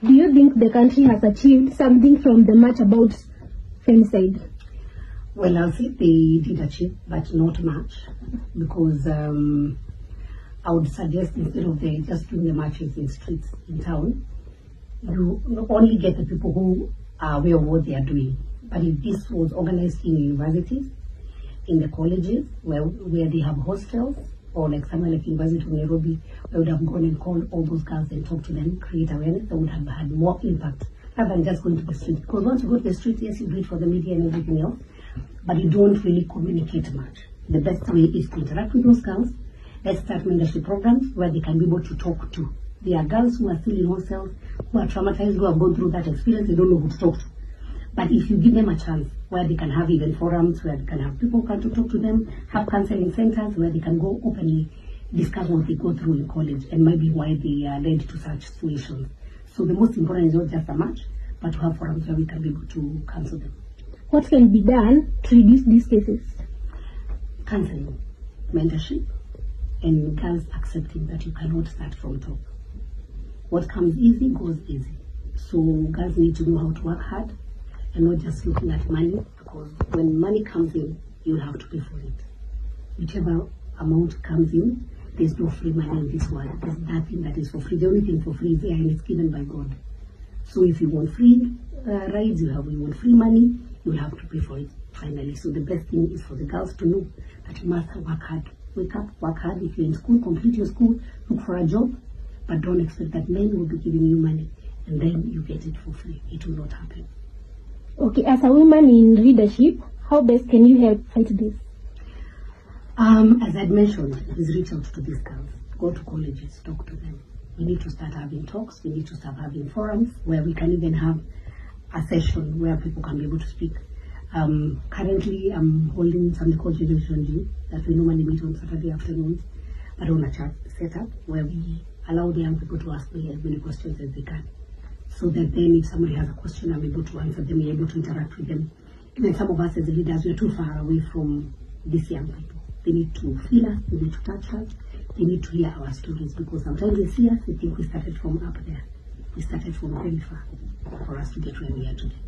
Do you think the country has achieved something from the march about femicide? Well, I'll say they did achieve, but not much, because I would suggest instead of just doing the marches in streets in town, you only get the people who are aware of what they are doing. But if this was organized in universities, in the colleges, where they have hostels, or like somewhere like University of Nairobi, I would have gone and called all those girls and talked to them, create awareness, that would have had more impact rather than just going to the street. Because once you go to the street, yes, you do it for the media and everything else, but you don't really communicate much. The best way is to interact with those girls. Let's start mentorship programs where they can be able to talk to. There are girls who are still in hostels, who are traumatized, who have gone through that experience, they don't know who to talk to. But if you give them a chance, where they can have even forums, where they can have people come to talk to them, have counseling centers where they can go openly discuss what they go through in college and maybe why they are led to such situations. So the most important is not just a match, but to have forums where we can be able to counsel them. What can be done to reduce these cases? Counseling, mentorship, and girls accepting that you cannot start from top. What comes easy goes easy. So girls need to know how to work hard and not just looking at money, because when money comes in, you'll have to pay for it. Whichever amount comes in, there's no free money in this world. There's nothing that is for free. The only thing for free is air, and it's given by God. So if you want free rides, you want free money, you'll have to pay for it finally. So the best thing is for the girls to know that you must work hard. Wake up, work hard. If you're in school, complete your school, look for a job, but don't expect that men will be giving you money and then you get it for free. It will not happen. Okay, as a woman in leadership, how best can you help fight this? As I'd mentioned, is reach out to these girls. Go to colleges, talk to them. We need to start having talks. We need to start having forums where we can even have a session where people can be able to speak. Currently, I'm holding something called Generation G that we normally meet on Saturday afternoons, but on a chat setup where we allow the young people to ask me as many questions as they can. So that then if somebody has a question, I'm able to answer them, I'm able to interact with them. Even some of us as leaders, we're too far away from these young people. They need to feel us, they need to touch us, they need to hear our stories, because sometimes they see us, they think we started from up there. We started from very far for us to get where we are today.